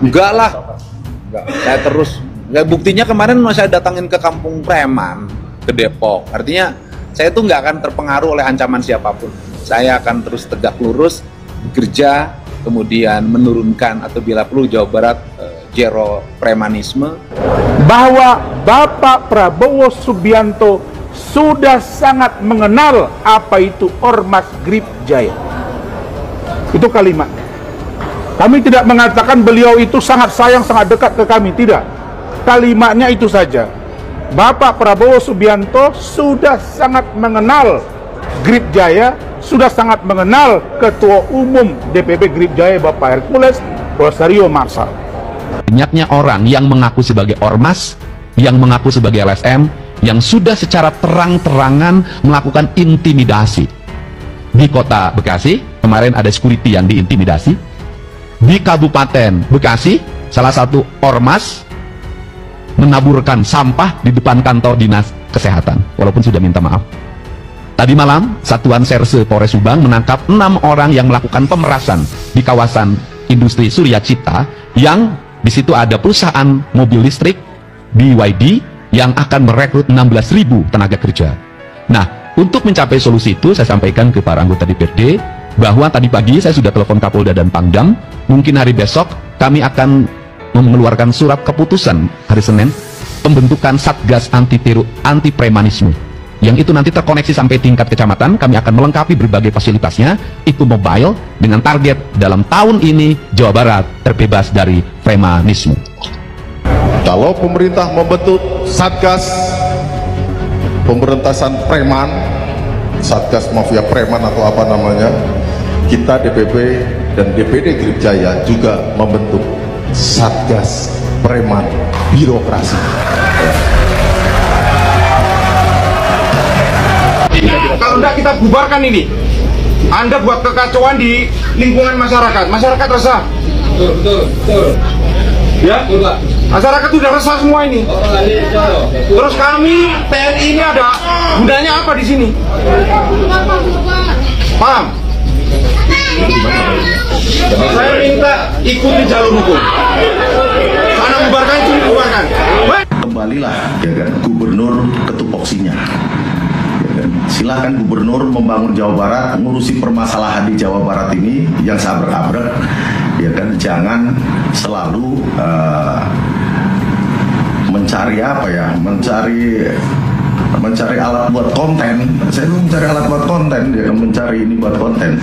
Enggak lah, enggak. Saya terus, ya buktinya kemarin saya datangin ke Kampung Preman, ke Depok. Artinya saya tuh nggak akan terpengaruh oleh ancaman siapapun. Saya akan terus tegak lurus, bekerja, kemudian menurunkan atau bila perlu Jawa Barat zero premanisme. Bahwa Bapak Prabowo Subianto sudah sangat mengenal apa itu Ormas Grip Jaya. Itu kalimat. Kami tidak mengatakan beliau itu sangat sayang, sangat dekat ke kami, tidak. Kalimatnya itu saja. Bapak Prabowo Subianto sudah sangat mengenal Grip Jaya, sudah sangat mengenal Ketua Umum DPP Grip Jaya Bapak Hercules Rosario Marsal. Banyaknya orang yang mengaku sebagai ormas, yang mengaku sebagai LSM, yang sudah secara terang-terangan melakukan intimidasi. Di kota Bekasi, kemarin ada security yang diintimidasi. Di Kabupaten Bekasi, salah satu ormas menaburkan sampah di depan kantor dinas kesehatan, walaupun sudah minta maaf. Tadi malam, Satuan Serse Polres Subang menangkap 6 orang yang melakukan pemerasan di kawasan industri Surya Cipta, yang di situ ada perusahaan mobil listrik BYD yang akan merekrut 16.000 tenaga kerja. Nah, untuk mencapai solusi itu, saya sampaikan ke para anggota DPRD bahwa tadi pagi saya sudah telepon Kapolda dan Pangdam. Mungkin hari besok kami akan mengeluarkan surat keputusan hari Senin pembentukan Satgas anti premanisme, yang itu nanti terkoneksi sampai tingkat kecamatan. Kami akan melengkapi berbagai fasilitasnya, itu mobile, dengan target dalam tahun ini Jawa Barat terbebas dari premanisme. Kalau pemerintah membentuk Satgas pemberantasan preman, Satgas mafia preman atau apa namanya, kita DPP dan DPD Grip Jaya juga membentuk Satgas preman birokrasi. Kalau tidak kita bubarkan ini. Anda buat kekacauan di lingkungan masyarakat. Masyarakat resah. Betul. Ya? Masyarakat sudah resah semua ini. Terus kami TNI ini ada gunanya apa di sini? Paham? Saya minta ikuti jalur hukum. Karena bubarkan itu bubarkan. Kembalilah ya kan, gubernur ke tupoksinya. Silahkan gubernur membangun Jawa Barat, ngurusi permasalahan di Jawa Barat ini yang sabrek-abrek, ya kan. Jangan selalu mencari apa ya, mencari alat buat konten. Saya mencari alat buat konten, ya kan, mencari ini buat konten.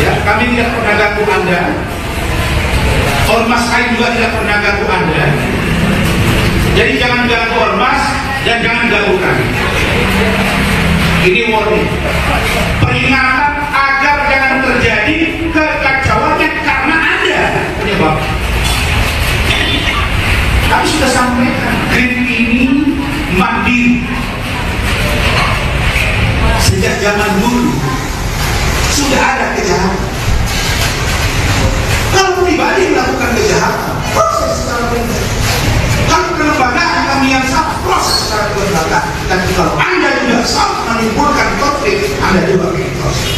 Ya, kami tidak pernah ganggu Anda. Ormas kami juga tidak pernah ganggu Anda. Jadi jangan ganggu ormas dan jangan ganggu kami. Ini warning, peringatan agar jangan terjadi kekacauannya karena Anda penyebab. Kami sudah sampaikan, Grip ini mandiri. Sejak zaman dulu sudah ada kejahatan. Kalau pribadi melakukan kejahatan, proses secara benar. Kalau kelembagaan kami yang salah, proses secara kelembagaan. Dan kalau Anda juga salah menimbulkan konflik, Anda juga proses.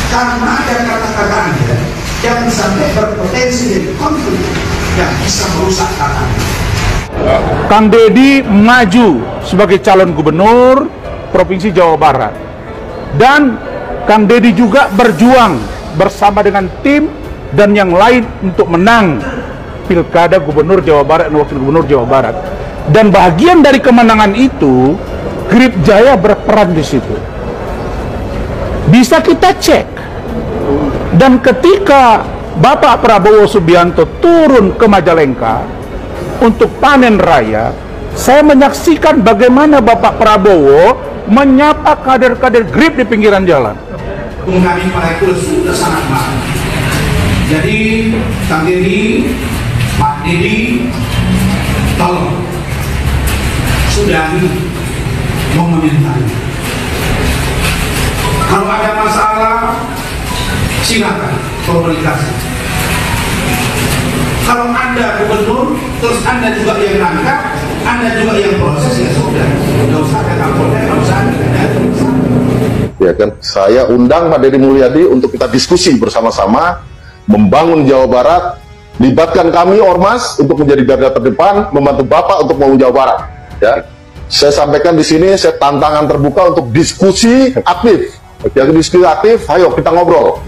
Karena ada kata-kata Anda yang sampai berpotensi dari konflik yang bisa merusak kata Anda. Kang Deddy maju sebagai calon gubernur Provinsi Jawa Barat. Dan Kang Deddy juga berjuang bersama dengan tim dan yang lain untuk menang Pilkada Gubernur Jawa Barat dan Wakil Gubernur Jawa Barat. Dan bagian dari kemenangan itu, Grip Jaya berperan di situ. Bisa kita cek. Dan ketika Bapak Prabowo Subianto turun ke Majalengka untuk panen raya, saya menyaksikan bagaimana Bapak Prabowo menyapa kader-kader Grip di pinggiran jalan. Kami para itu sudah sangat mahal. Jadi Kang Deddy, Pak Deddy, tolong sudahi mengomentari. Kalau ada masalah, silakan komunikasi. Kalau Anda gubernur, terus Anda juga yang nangkap, Anda juga yang proses, ya sudah. Nggak usah ada Kapolda, nggak usah ada. Ya kan, saya undang Pak Deddy Mulyadi untuk kita diskusi bersama-sama membangun Jawa Barat Libatkan kami Ormas untuk menjadi garda terdepan, membantu Bapak untuk membangun Jawa Barat. Ya, saya sampaikan di sini, saya tantangan terbuka untuk diskusi aktif. Yang diskusi aktif, ayo kita ngobrol.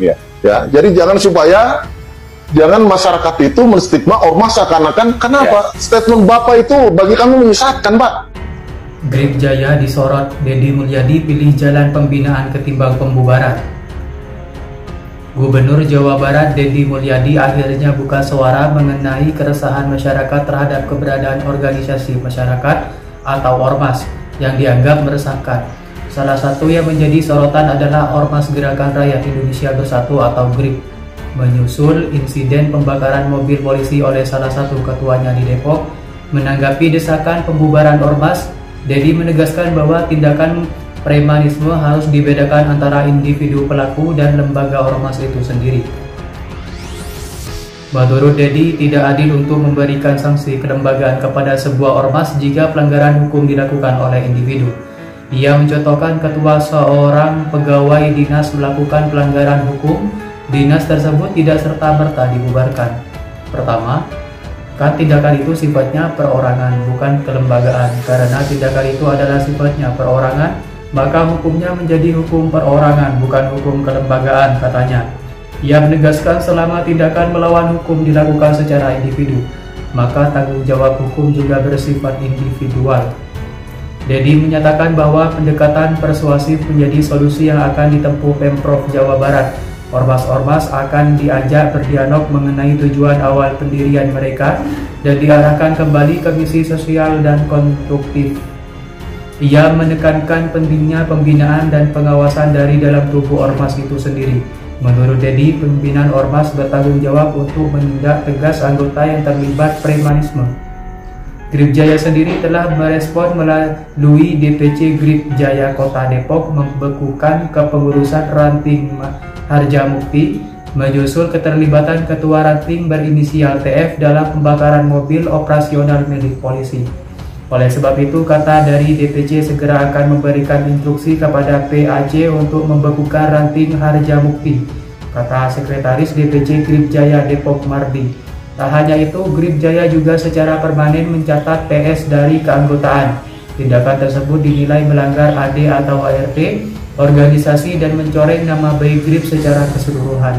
Ya, jadi jangan masyarakat itu menstigma Ormas seakan-akan kenapa? Statement Bapak itu bagi kami menyesatkan, Pak. Grip Jaya disorot, Deddy Mulyadi pilih jalan pembinaan ketimbang pembubaran. Gubernur Jawa Barat Deddy Mulyadi akhirnya buka suara mengenai keresahan masyarakat terhadap keberadaan organisasi masyarakat atau Ormas yang dianggap meresahkan. Salah satu yang menjadi sorotan adalah Ormas Gerakan Rakyat Indonesia Bersatu atau GRIP, menyusul insiden pembakaran mobil polisi oleh salah satu ketuanya di Depok. Menanggapi desakan pembubaran Ormas, Deddy menegaskan bahwa tindakan premanisme harus dibedakan antara individu pelaku dan lembaga Ormas itu sendiri. Menurut Deddy, tidak adil untuk memberikan sanksi kelembagaan kepada sebuah Ormas jika pelanggaran hukum dilakukan oleh individu. Ia mencontohkan ketua seorang pegawai dinas melakukan pelanggaran hukum, dinas tersebut tidak serta-merta dibubarkan. Pertama, kan tindakan itu sifatnya perorangan, bukan kelembagaan. Karena tindakan itu adalah sifatnya perorangan, maka hukumnya menjadi hukum perorangan, bukan hukum kelembagaan, katanya. Ia menegaskan selama tindakan melawan hukum dilakukan secara individu, maka tanggung jawab hukum juga bersifat individual. Deddy menyatakan bahwa pendekatan persuasif menjadi solusi yang akan ditempuh Pemprov Jawa Barat. Ormas-ormas akan diajak berdialog mengenai tujuan awal pendirian mereka dan diarahkan kembali ke misi sosial dan konstruktif. Ia menekankan pentingnya pembinaan dan pengawasan dari dalam tubuh Ormas itu sendiri. Menurut Deddy, pimpinan Ormas bertanggung jawab untuk menindak tegas anggota yang terlibat premanisme. Grip Jaya sendiri telah merespon melalui DPC Grip Jaya Kota Depok membekukan kepengurusan ranting Harjamukti, menyusul keterlibatan ketua ranting berinisial TF dalam pembakaran mobil operasional milik polisi. Oleh sebab itu, kata dari DPC segera akan memberikan instruksi kepada PAC untuk membekukan ranting Harjamukti, kata Sekretaris DPC Grip Jaya Depok Mardi. Tak hanya itu, Grip Jaya juga secara permanen mencatat TS dari keanggotaan. Tindakan tersebut dinilai melanggar AD atau ART organisasi dan mencoreng nama baik Grip secara keseluruhan.